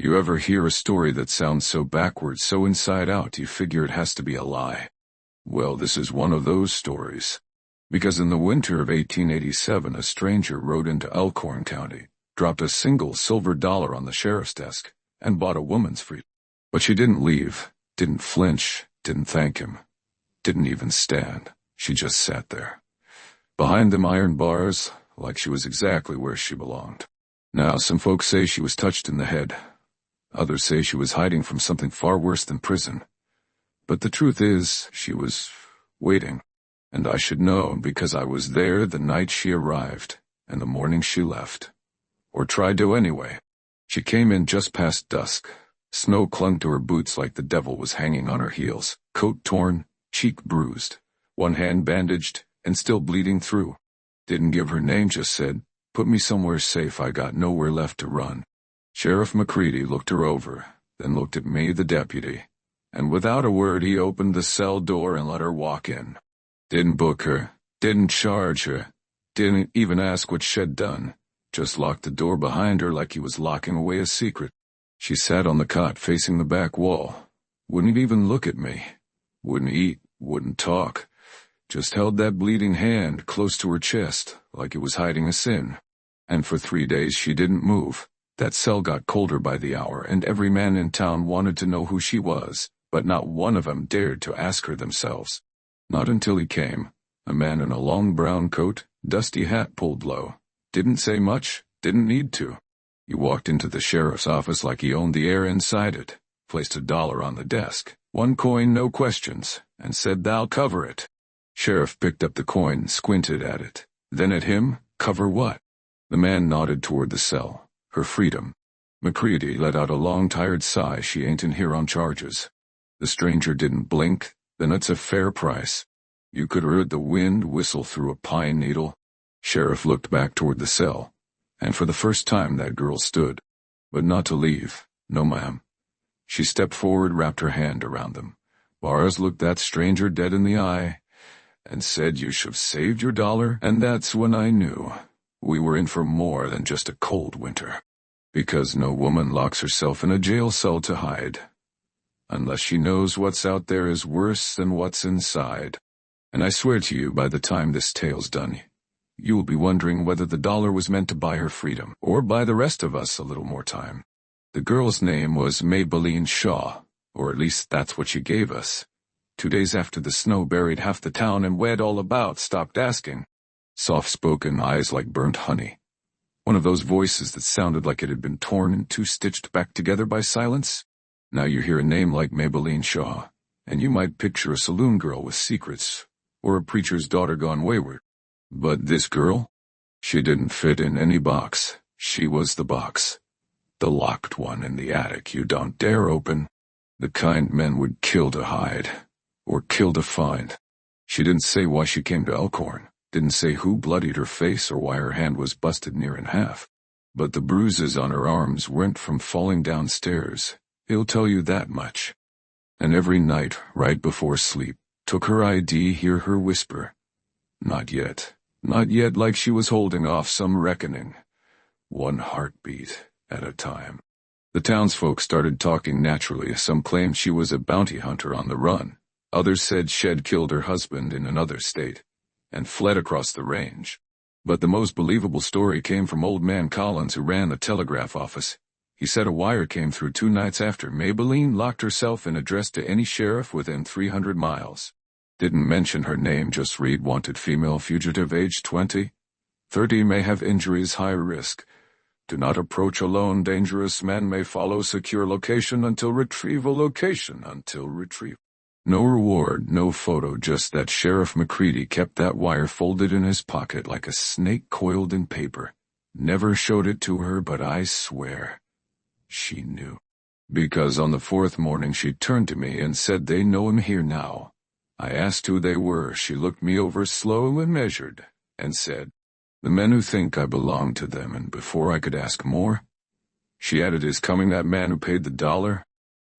You ever hear a story that sounds so backwards, so inside out, you figure it has to be a lie? Well, this is one of those stories. Because in the winter of 1887, a stranger rode into Elkhorn County, dropped a single silver dollar on the sheriff's desk, and bought a woman's freedom. But she didn't leave, didn't flinch, didn't thank him, didn't even stand. She just sat there, behind them iron bars, like she was exactly where she belonged. Now, some folks say she was touched in the head. Others say she was hiding from something far worse than prison. But the truth is, she was waiting. And I should know because I was there the night she arrived and the morning she left. Or tried to anyway. She came in just past dusk. Snow clung to her boots like the devil was hanging on her heels, coat torn, cheek bruised, one hand bandaged, and still bleeding through. Didn't give her name, just said, "Put me somewhere safe, I got nowhere left to run." Sheriff McCready looked her over, then looked at me, the deputy, and without a word he opened the cell door and let her walk in. Didn't book her, didn't charge her, didn't even ask what she'd done, just locked the door behind her like he was locking away a secret. She sat on the cot facing the back wall, wouldn't even look at me, wouldn't eat, wouldn't talk, just held that bleeding hand close to her chest like it was hiding a sin. And for 3 days she didn't move. That cell got colder by the hour, and every man in town wanted to know who she was, but not one of them dared to ask her themselves. Not until he came, a man in a long brown coat, dusty hat pulled low. Didn't say much, didn't need to. He walked into the sheriff's office like he owned the air inside it, placed a dollar on the desk, one coin, no questions, and said, "Thou cover it." Sheriff picked up the coin, squinted at it, then at him. "Cover what?" The man nodded toward the cell. "Her freedom." McCready let out a long, tired sigh. "She ain't in here on charges." The stranger didn't blink. "Then it's a fair price." You could have heard the wind whistle through a pine needle. Sheriff looked back toward the cell, and for the first time that girl stood. But not to leave. "No, ma'am." She stepped forward, wrapped her hand around them. Bars looked that stranger dead in the eye, and said, "You should have saved your dollar." And that's when I knew we were in for more than just a cold winter. Because no woman locks herself in a jail cell to hide, unless she knows what's out there is worse than what's inside. And I swear to you, by the time this tale's done, you will be wondering whether the dollar was meant to buy her freedom, or buy the rest of us a little more time. The girl's name was Maybelline Shaw, or at least that's what she gave us. 2 days after the snow buried half the town and Wed all about stopped asking. Soft-spoken, eyes like burnt honey. One of those voices that sounded like it had been torn in two, stitched back together by silence. Now you hear a name like Maybelline Shaw, and you might picture a saloon girl with secrets, or a preacher's daughter gone wayward. But this girl? She didn't fit in any box. She was the box. The locked one in the attic you don't dare open. The kind men would kill to hide, or kill to find. She didn't say why she came to Elkhorn. Didn't say who bloodied her face or why her hand was busted near in half. But the bruises on her arms weren't from falling downstairs. He'll tell you that much. And every night, right before sleep, took her ID, hear her whisper, "Not yet, not yet," like she was holding off some reckoning. One heartbeat at a time. The townsfolk started talking naturally. Some claimed she was a bounty hunter on the run. Others said she'd killed her husband in another state and fled across the range. But the most believable story came from old man Collins, who ran the telegraph office. He said a wire came through 2 nights after Maybelline locked herself in, addressed to any sheriff within 300 miles. Didn't mention her name, just read wanted female fugitive, age 20. 30, may have injuries, high risk. Do not approach alone, dangerous man, may follow secure location until retrieval. No reward, no photo, just that Sheriff McCready kept that wire folded in his pocket like a snake coiled in paper. Never showed it to her, but I swear she knew. Because on the 4th morning she turned to me and said, "They know him here now." I asked who they were. She looked me over slow and measured and said, "The men who think I belong to them." And before I could ask more, she added, "Is coming that man who paid the dollar?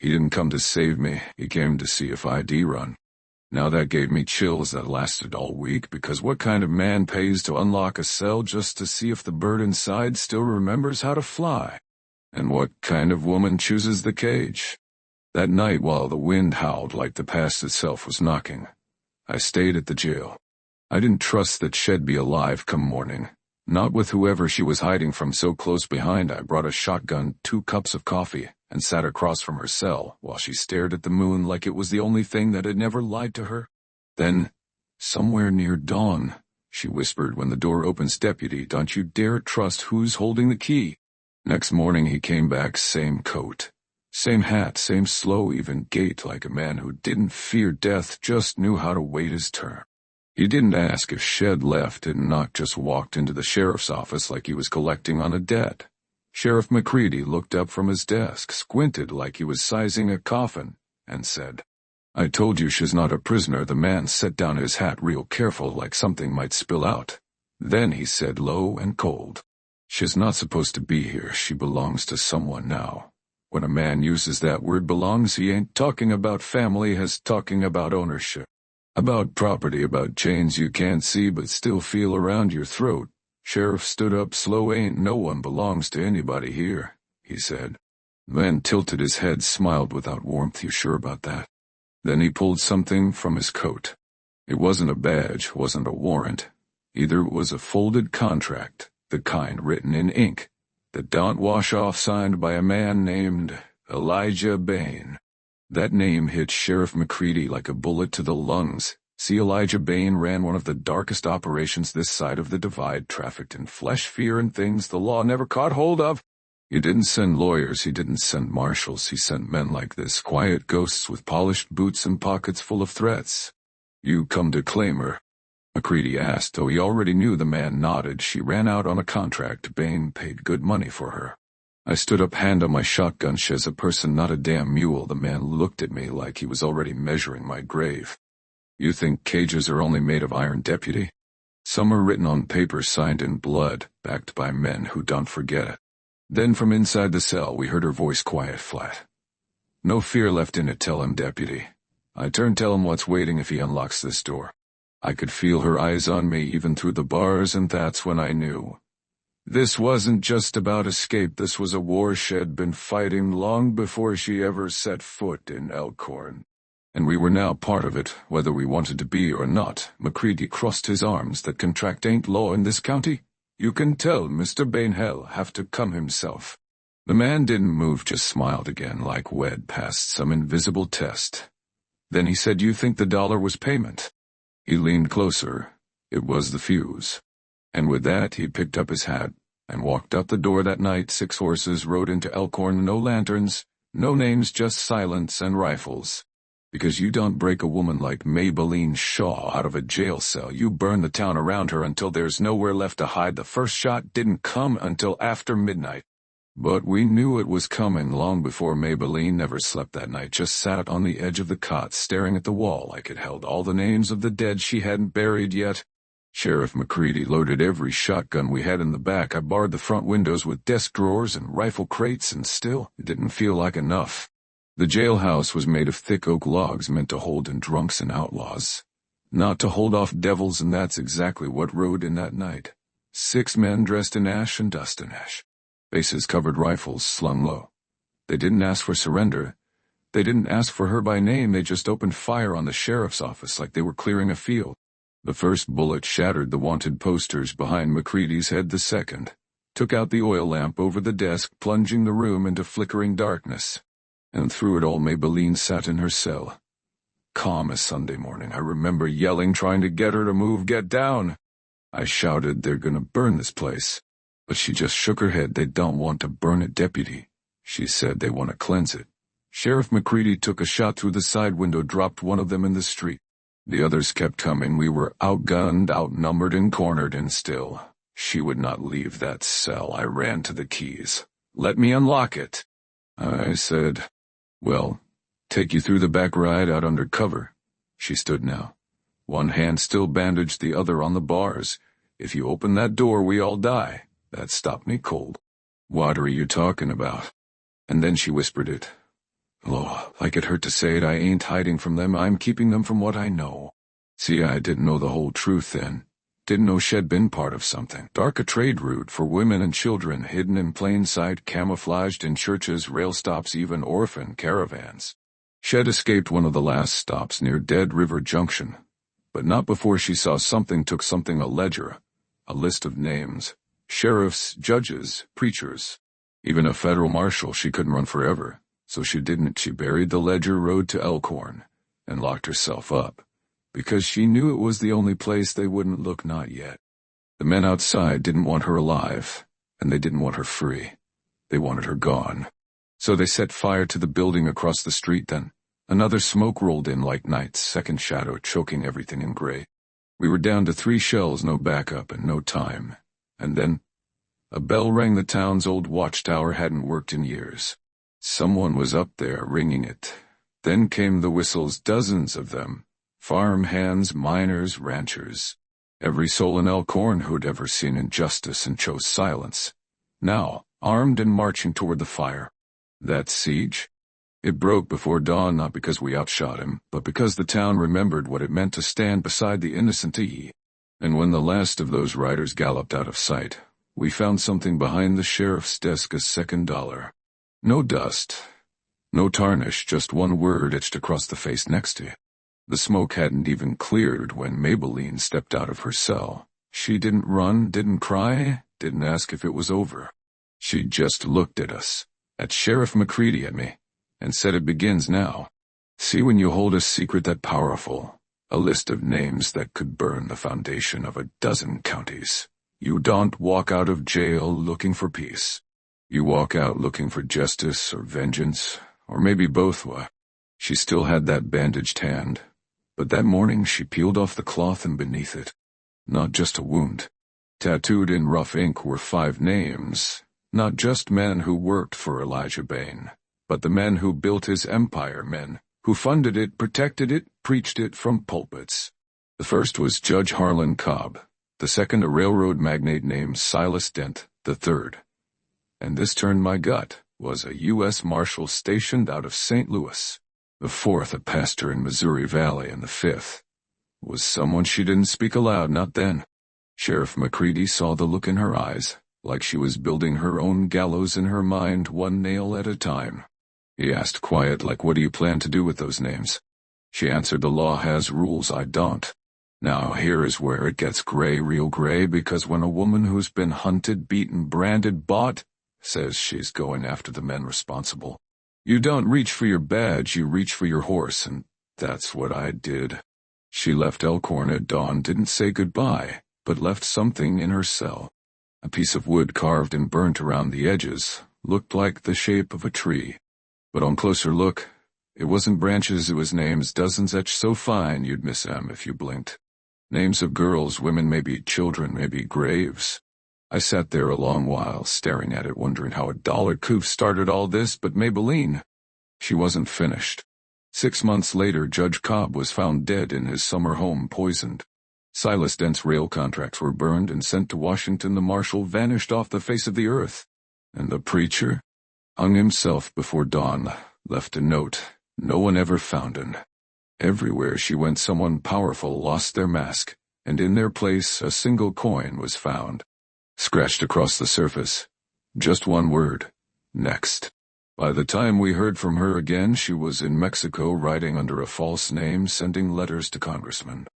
He didn't come to save me, he came to see if I'd run." Now that gave me chills that lasted all week, because what kind of man pays to unlock a cell just to see if the bird inside still remembers how to fly? And what kind of woman chooses the cage? That night, while the wind howled like the past itself was knocking, I stayed at the jail. I didn't trust that she'd be alive come morning. Not with whoever she was hiding from so close behind. I brought a shotgun, 2 cups of coffee, and sat across from her cell while she stared at the moon like it was the only thing that had never lied to her. Then, somewhere near dawn, she whispered when the door opens, "Deputy, don't you dare trust who's holding the key." Next morning he came back, same coat, same hat, same slow, even gait, like a man who didn't fear death, just knew how to wait his turn. He didn't ask if she'd left and not just walked into the sheriff's office like he was collecting on a debt. Sheriff McCready looked up from his desk, squinted like he was sizing a coffin, and said, "I told you she's not a prisoner." The man set down his hat real careful, like something might spill out. Then he said, low and cold, "She's not supposed to be here. She belongs to someone now." When a man uses that word belongs, he ain't talking about family, he's talking about ownership. About property, about chains you can't see but still feel around your throat. Sheriff stood up slow. "Ain't no one belongs to anybody here," he said. The man tilted his head, smiled without warmth. "You sure about that?" Then he pulled something from his coat. It wasn't a badge, wasn't a warrant. Either it was a folded contract, the kind written in ink, that don't wash off, signed by a man named Elijah Bain. That name hit Sheriff McCready like a bullet to the lungs. See, Elijah Bain ran one of the darkest operations this side of the divide, trafficked in flesh, fear, and things the law never caught hold of. He didn't send lawyers, he didn't send marshals, he sent men like this, quiet ghosts with polished boots and pockets full of threats. "You come to claim her?" McCready asked, though he already knew. The man nodded. "She ran out on a contract. Bain paid good money for her." I stood up, hand on my shotgun. "She's a person, not a damn mule." The man looked at me like he was already measuring my grave. "You think cages are only made of iron, deputy? Some are written on paper, signed in blood, backed by men who don't forget it." Then from inside the cell we heard her voice, quiet, flat. "No fear left in it, tell him, deputy." I turned, "Tell him what's waiting if he unlocks this door." I could feel her eyes on me even through the bars, and that's when I knew. This wasn't just about escape, this was a war she'd been fighting long before she ever set foot in Elkhorn. And we were now part of it, whether we wanted to be or not. McCready crossed his arms. "That contract ain't law in this county. You can tell Mr. Bain he'll have to come himself." The man didn't move, just smiled again, like we'd passed some invisible test. Then he said, "You think the dollar was payment?" He leaned closer. It was the fuse. And with that he picked up his hat and walked out the door. That night 6 horses rode into Elkhorn, no lanterns, no names, just silence and rifles. Because you don't break a woman like Maybelline Shaw out of a jail cell, you burn the town around her until there's nowhere left to hide. The first shot didn't come until after midnight. But we knew it was coming long before. Maybelline never slept that night, just sat on the edge of the cot staring at the wall like it held all the names of the dead she hadn't buried yet. Sheriff McCready loaded every shotgun we had in the back. I barred the front windows with desk drawers and rifle crates, and still, it didn't feel like enough. The jailhouse was made of thick oak logs meant to hold in drunks and outlaws, not to hold off devils, and that's exactly what rode in that night. 6 men dressed in ash and dust and ash. Faces covered, rifles slung low. They didn't ask for surrender. They didn't ask for her by name. They just opened fire on the sheriff's office like they were clearing a field. The first bullet shattered the wanted posters behind McCready's head. The second took out the oil lamp over the desk, plunging the room into flickering darkness. And through it all, Maybelline sat in her cell, calm as Sunday morning. I remember yelling, trying to get her to move. "Get down!" I shouted, "They're gonna burn this place." But she just shook her head. "They don't want to burn it, deputy," she said. "They want to cleanse it." Sheriff McCready took a shot through the side window, dropped one of them in the street. The others kept coming. We were outgunned, outnumbered, and cornered, and still, she would not leave that cell. I ran to the keys. "Let me unlock it." I said, "Well, take you through the back, ride out under cover." She stood now, one hand still bandaged, the other on the bars. "If you open that door, we all die." That stopped me cold. "What are you talking about?" And then she whispered it. Oh, like it hurt to say it. I ain't hiding from them. I'm keeping them from what I know. See, I didn't know the whole truth then. didn't know she'd been part of something dark, a trade route for women and children hidden in plain sight, camouflaged in churches, rail stops, even orphan caravans. She'd escaped one of the last stops near Dead River Junction, but not before she saw something, took something, a ledger, a list of names, sheriffs, judges, preachers, even a federal marshal. She couldn't run forever, so she didn't. She buried the ledger, rode to Elkhorn, and locked herself up, because she knew it was the only place they wouldn't look. Not yet. The men outside didn't want her alive, and they didn't want her free. They wanted her gone. So they set fire to the building across the street. Then another smoke rolled in like night's second shadow, choking everything in gray. We were down to 3 shells, no backup and no time. And then a bell rang. The town's old watchtower hadn't worked in years. Someone was up there ringing it. Then came the whistles, dozens of them. Farm hands, miners, ranchers. Every soul in Elkhorn who'd ever seen injustice and chose silence. Now, armed and marching toward the fire. That siege? It broke before dawn, not because we outshot him, but because the town remembered what it meant to stand beside the innocent. And when the last of those riders galloped out of sight, we found something behind the sheriff's desk, a second dollar. No dust, no tarnish, just one word etched across the face next to it. The smoke hadn't even cleared when Maybelline stepped out of her cell. She didn't run, didn't cry, didn't ask if it was over. She just looked at us, at Sheriff McCready, at me, and said, "It begins now." See, when you hold a secret that powerful, a list of names that could burn the foundation of a dozen counties, you don't walk out of jail looking for peace. You walk out looking for justice or vengeance, or maybe both. She still had that bandaged hand, but that morning she peeled off the cloth, and beneath it, not just a wound, tattooed in rough ink, were 5 names, not just men who worked for Elijah Bain, but the men who built his empire, men who funded it, protected it, preached it from pulpits. The first was Judge Harlan Cobb, the second a railroad magnate named Silas Dent, the third, and this turned my gut, was a U.S. Marshal stationed out of St. Louis. The fourth, a pastor in Missouri Valley, and the fifth was someone she didn't speak aloud, not then. Sheriff McCready saw the look in her eyes, like she was building her own gallows in her mind, one nail at a time. He asked quiet, like, "What do you plan to do with those names?" She answered, "The law has rules, I don't." Now here is where it gets gray, real gray, because when a woman who's been hunted, beaten, branded, bought, says she's going after the men responsible, you don't reach for your badge, you reach for your horse, and that's what I did. She left Elkhorn at dawn, didn't say goodbye, but left something in her cell. A piece of wood carved and burnt around the edges, looked like the shape of a tree. But on closer look, it wasn't branches, it was names, dozens etched so fine you'd miss them if you blinked. Names of girls, women, maybe children, maybe graves. I sat there a long while, staring at it, wondering how a dollar coup started all this, but Maybelline, she wasn't finished. 6 months later, Judge Cobb was found dead in his summer home, poisoned. Silas Dent's rail contracts were burned and sent to Washington. The marshal vanished off the face of the earth. And the preacher hung himself before dawn, left a note. No one ever found him. Everywhere she went, someone powerful lost their mask, and in their place a single coin was found. Scratched across the surface. Just one word. Next. By the time we heard from her again, she was in Mexico, writing under a false name, sending letters to congressmen,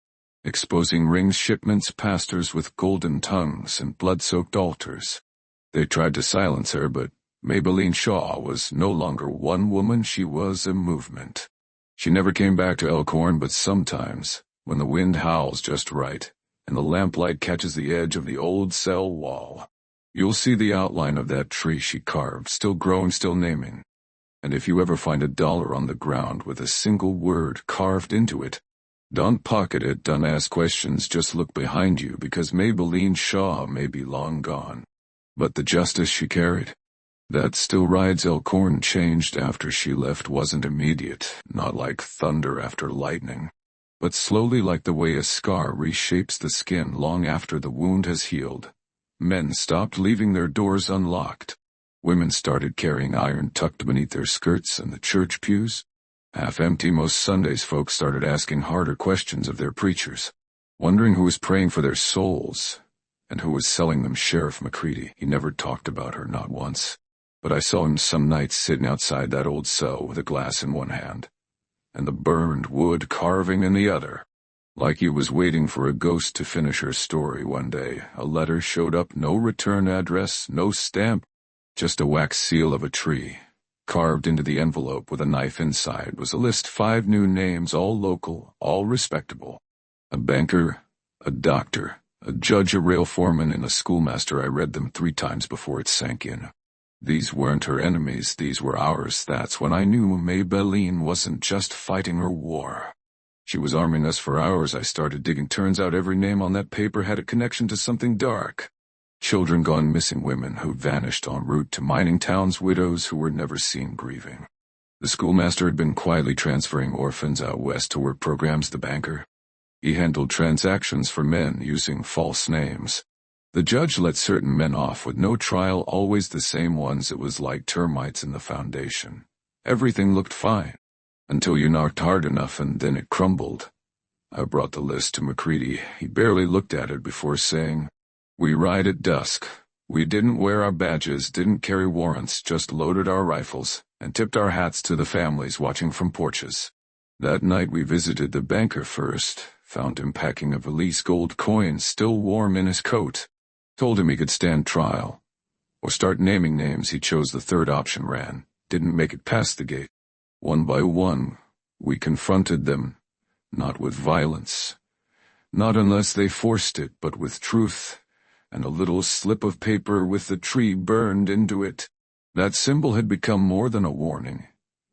exposing rings, shipments, pastors with golden tongues and blood-soaked altars. They tried to silence her, but Maybelline Shaw was no longer one woman, she was a movement. She never came back to Elkhorn, but sometimes, when the wind howls just right, and the lamplight catches the edge of the old cell wall, you'll see the outline of that tree she carved, still growing, still naming. And if you ever find a dollar on the ground with a single word carved into it, don't pocket it, don't ask questions, just look behind you, because Maybelline Shaw may be long gone. But the justice she carried, that still rides Elkhorn. Changed after she left wasn't immediate, not like thunder after lightning, but slowly, like the way a scar reshapes the skin long after the wound has healed. Men stopped leaving their doors unlocked. Women started carrying iron tucked beneath their skirts, and the church pews, half empty most Sundays, folks started asking harder questions of their preachers. wondering who was praying for their souls, and who was selling them Sheriff McCready. He never talked about her, not once. But I saw him some nights sitting outside that old cell with a glass in one hand, and the burned wood carving in the other. Like he was waiting for a ghost to finish her story. One day, a letter showed up, no return address, no stamp, just a wax seal of a tree. Carved into the envelope with a knife inside was a list, 5 new names, all local, all respectable. A banker, a doctor, a judge, a rail foreman, and a schoolmaster. I read them 3 times before it sank in. These weren't her enemies, these were ours. That's when I knew Maybelline wasn't just fighting her war. She was arming us for ours. I started digging. Turns out every name on that paper had a connection to something dark. Children gone missing, women who'd vanished en route to mining towns, widows who were never seen grieving. The schoolmaster had been quietly transferring orphans out west to work programs. The banker, he handled transactions for men using false names. The judge let certain men off with no trial, always the same ones. It was like termites in the foundation. Everything looked fine, until you knocked hard enough and then it crumbled. I brought the list to McCready. He barely looked at it before saying, "We ride at dusk. We didn't wear our badges, didn't carry warrants, just loaded our rifles and tipped our hats to the families watching from porches." That night we visited the banker first, found him packing a valise, gold coins still warm in his coat. Told him he could stand trial, or start naming names. He chose the third option, ran, didn't make it past the gate. One by one, we confronted them, not with violence, not unless they forced it, but with truth, and a little slip of paper with the tree burned into it. That symbol had become more than a warning.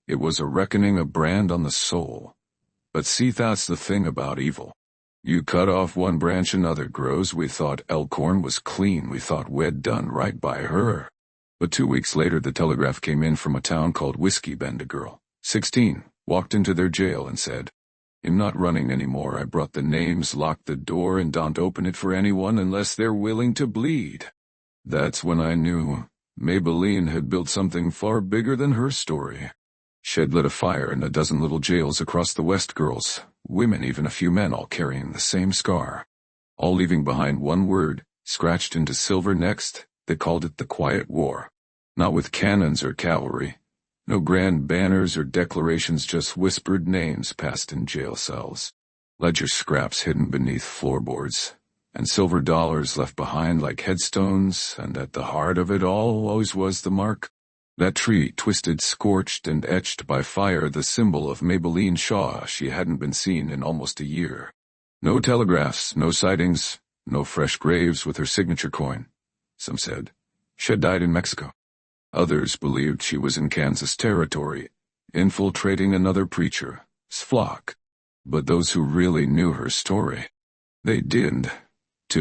It was a reckoning, a brand on the soul. But see, that's the thing about evil. You cut off one branch, another grows. We thought Elkhorn was clean. We thought we'd done right by her. But 2 weeks later, the telegraph came in from a town called Whiskey Bend. A girl, 16, walked into their jail and said, "I'm not running anymore. I brought the names, locked the door, and don't open it for anyone unless they're willing to bleed." That's when I knew Maybelline had built something far bigger than her story. She'd lit a fire in a dozen little jails across the West. Girls, women, even a few men, all carrying the same scar. All leaving behind one word, scratched into silver. Next, they called it the Quiet War. Not with cannons or cavalry. No grand banners or declarations, just whispered names passed in jail cells. Ledger scraps hidden beneath floorboards, and silver dollars left behind like headstones, and at the heart of it all always was the mark. That tree, twisted, scorched, and etched by fire, the symbol of Maybelline Shaw. She hadn't been seen in almost a year. No telegraphs, no sightings, no fresh graves with her signature coin. Some said she'd died in Mexico. Others believed she was in Kansas territory, infiltrating another preacher's flock. But those who really knew her story, they didn't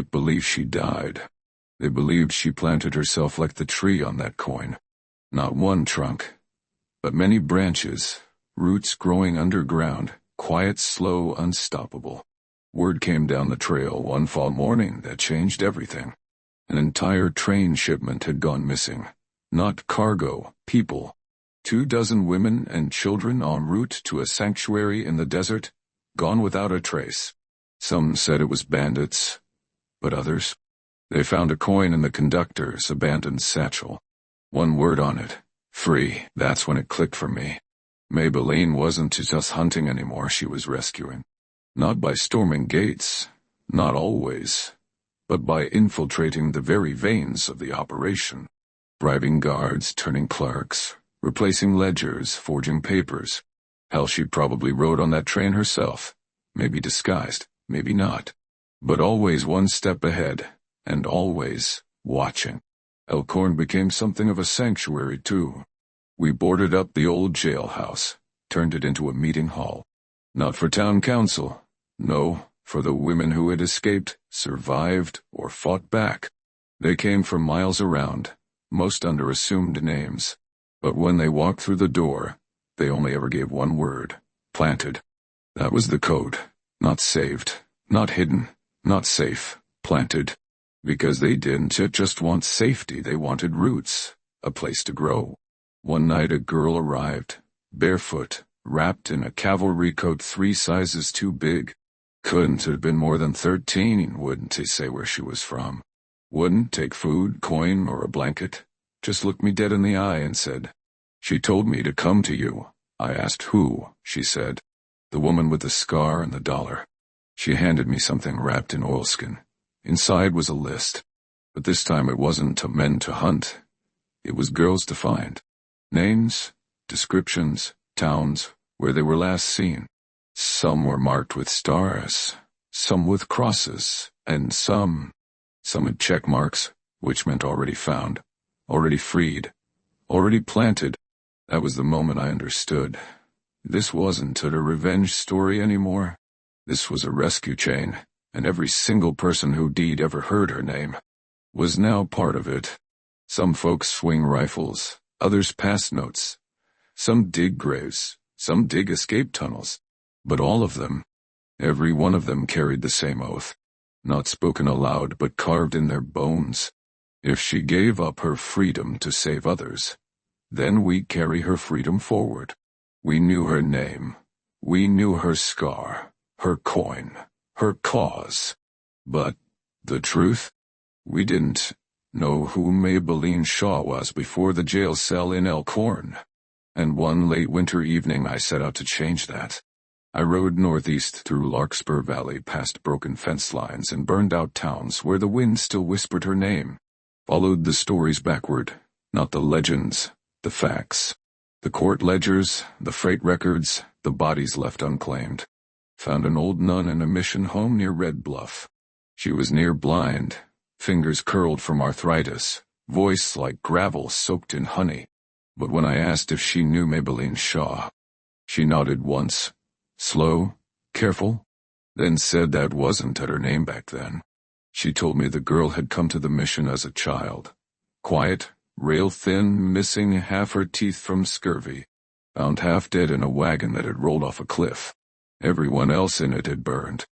believe she died. They believed she planted herself like the tree on that coin. Not one trunk, but many branches, roots growing underground, quiet, slow, unstoppable. Word came down the trail one fall morning that changed everything. An entire train shipment had gone missing. Not cargo, people. 24 women and children en route to a sanctuary in the desert, gone without a trace. Some said it was bandits, but others, they found a coin in the conductor's abandoned satchel. One word on it, free. That's when it clicked for me. Maybelline wasn't just hunting anymore, she was rescuing. Not by storming gates, not always, but by infiltrating the very veins of the operation. Bribing guards, turning clerks, replacing ledgers, forging papers. Hell, she probably rode on that train herself. Maybe disguised, maybe not. But always one step ahead, and always watching. Elkhorn became something of a sanctuary, too. We boarded up the old jailhouse, turned it into a meeting hall. Not for town council, no, for the women who had escaped, survived, or fought back. They came from miles around, most under assumed names. But when they walked through the door, they only ever gave one word, planted. That was the code. Not saved, not hidden, not safe, planted. Because they didn't just want safety, they wanted roots, a place to grow. One night a girl arrived, barefoot, wrapped in a cavalry coat 3 sizes too big. Couldn't have been more than 13, wouldn't he say where she was from? Wouldn't take food, coin, or a blanket. Just looked me dead in the eye and said, "She told me to come to you." I asked who, she said. "The woman with the scar and the dollar." She handed me something wrapped in oilskin. Inside was a list. But this time it wasn't to men to hunt. It was girls to find. Names, descriptions, towns, where they were last seen. Some were marked with stars, some with crosses, and some had check marks, which meant already found, already freed, already planted. That was the moment I understood. This wasn't a revenge story anymore. This was a rescue chain, and every single person who'd ever heard her name was now part of it. Some folks swing rifles, others pass notes. Some dig graves, some dig escape tunnels. But all of them, every one of them carried the same oath, not spoken aloud but carved in their bones. If she gave up her freedom to save others, then we carry her freedom forward. We knew her name. We knew her scar, her coin, her cause. But the truth? We didn't know who Maybelline Shaw was before the jail cell in Elkhorn. And one late winter evening I set out to change that. I rode northeast through Larkspur Valley past broken fence lines and burned-out towns where the wind still whispered her name. Followed the stories backward, not the legends, the facts. The court ledgers, the freight records, the bodies left unclaimed. Found an old nun in a mission home near Red Bluff. She was near blind, fingers curled from arthritis, voice like gravel soaked in honey. But when I asked if she knew Maybelline Shaw, she nodded once. Slow, careful, then said that wasn't her name back then. She told me the girl had come to the mission as a child. Quiet, rail-thin, missing half her teeth from scurvy. Found half dead in a wagon that had rolled off a cliff. Everyone else in it had burned.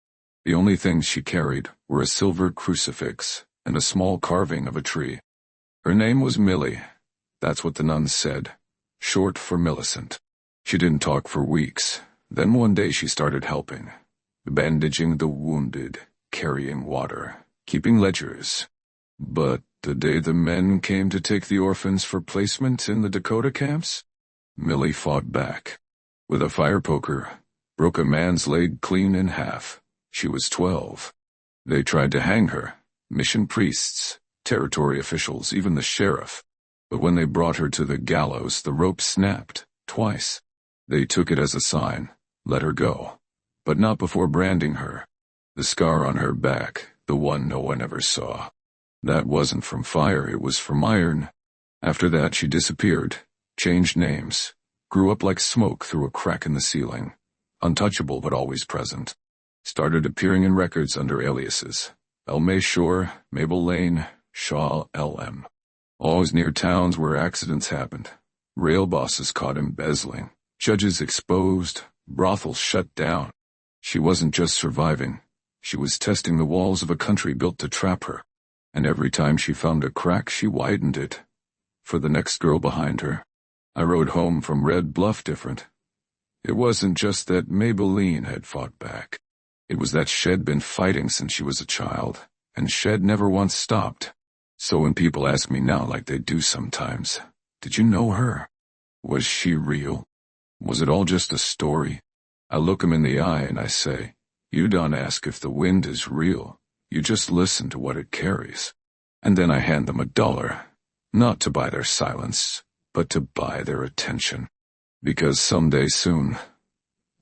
The only things she carried were a silver crucifix and a small carving of a tree. Her name was Millie. That's what the nuns said. Short for Millicent. She didn't talk for weeks. Then one day she started helping, bandaging the wounded, carrying water, keeping ledgers. But the day the men came to take the orphans for placement in the Dakota camps, Millie fought back. With a fire poker, broke a man's leg clean in half. She was 12. They tried to hang her, mission priests, territory officials, even the sheriff. But when they brought her to the gallows, the rope snapped, twice. They took it as a sign. Let her go, but not before branding her. The scar on her back, the one no one ever saw. That wasn't from fire, it was from iron. After that she disappeared, changed names, grew up like smoke through a crack in the ceiling. Untouchable but always present. Started appearing in records under aliases. Elmay Shore, Mabel Lane, Shaw LM. Always near towns where accidents happened. Rail bosses caught embezzling. Judges exposed. Brothels shut down. She wasn't just surviving. She was testing the walls of a country built to trap her. And every time she found a crack, she widened it. For the next girl behind her. I rode home from Red Bluff different. It wasn't just that Maybelline had fought back. It was that she'd been fighting since she was a child, and she'd never once stopped. So when people ask me now like they do sometimes, did you know her? Was she real? Was it all just a story? I look 'em in the eye and I say, you don't ask if the wind is real, you just listen to what it carries. And then I hand them $1, not to buy their silence, but to buy their attention. Because someday soon,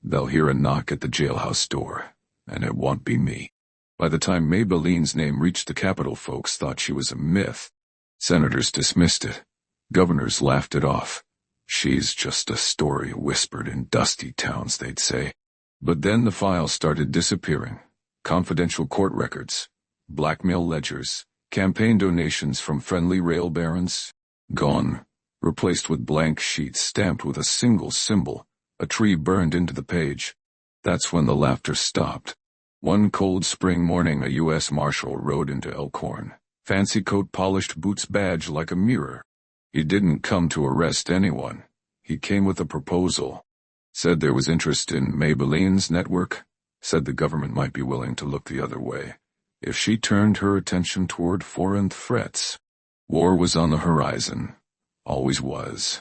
they'll hear a knock at the jailhouse door, and it won't be me. By the time Maybelline's name reached the Capitol, folks thought she was a myth. Senators dismissed it. Governors laughed it off. She's just a story whispered in dusty towns, they'd say. But then the files started disappearing. Confidential court records, blackmail ledgers, campaign donations from friendly rail barons. Gone. Replaced with blank sheets stamped with a single symbol, a tree burned into the page. That's when the laughter stopped. One cold spring morning a U.S. Marshal rode into Elkhorn, fancy coat, polished boots, badge like a mirror. He didn't come to arrest anyone. He came with a proposal. Said there was interest in Maybelline's network. said the government might be willing to look the other way if she turned her attention toward foreign threats. War was on the horizon. Always was.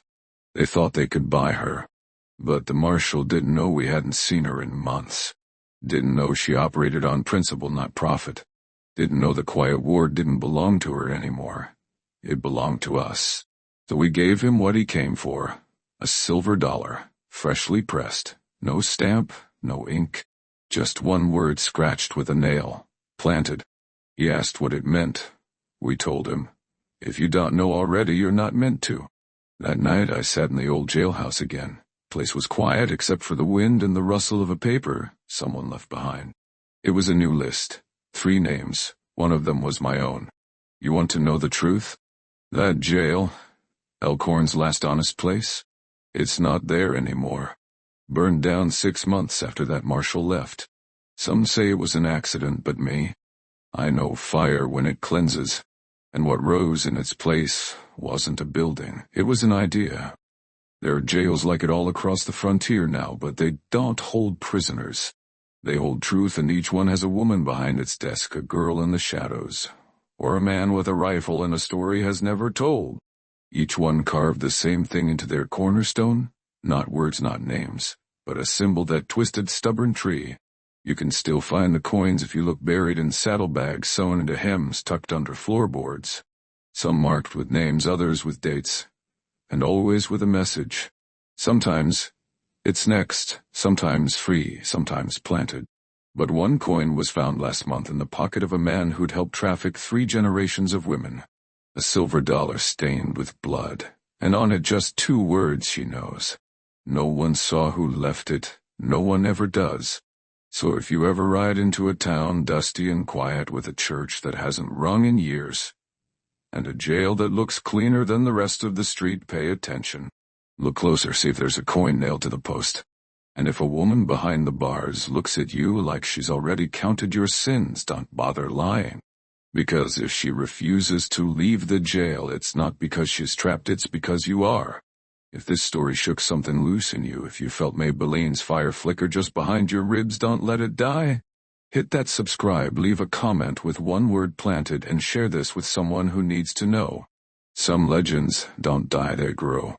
They thought they could buy her. But the marshal didn't know we hadn't seen her in months. Didn't know she operated on principle, not profit. Didn't know the quiet war didn't belong to her anymore. It belonged to us. So we gave him what he came for. A silver dollar, freshly pressed. No stamp, no ink. Just one word scratched with a nail. Planted. He asked what it meant. We told him. If you don't know already, you're not meant to. That night I sat in the old jailhouse again. Place was quiet except for the wind and the rustle of a paper someone left behind. It was a new list. 3 names. One of them was my own. You want to know the truth? That jail, Elkhorn's last honest place, it's not there anymore. Burned down 6 months after that marshal left. Some say it was an accident, but me, I know fire when it cleanses. And what rose in its place wasn't a building, it was an idea. There are jails like it all across the frontier now, but they don't hold prisoners. They hold truth, and each one has a woman behind its desk, a girl in the shadows, or a man with a rifle and a story has never told. Each one carved the same thing into their cornerstone, not words, not names, but a symbol, that twisted, stubborn tree. You can still find the coins if you look, buried in saddlebags sewn into hems tucked under floorboards. Some marked with names, others with dates, and always with a message. Sometimes it's next, sometimes free, sometimes planted. But one coin was found last month in the pocket of a man who'd helped traffic 3 generations of women. A silver dollar stained with blood, and on it just 2 words she knows. No one saw who left it, no one ever does. So if you ever ride into a town dusty and quiet with a church that hasn't rung in years, and a jail that looks cleaner than the rest of the street, pay attention. Look closer, see if there's a coin nailed to the post. And if a woman behind the bars looks at you like she's already counted your sins, don't bother lying. Because if she refuses to leave the jail, it's not because she's trapped, it's because you are. If this story shook something loose in you, if you felt Maybelline's fire flicker just behind your ribs, don't let it die. Hit that subscribe, leave a comment with 1 word planted, and share this with someone who needs to know. Some legends don't die, they grow.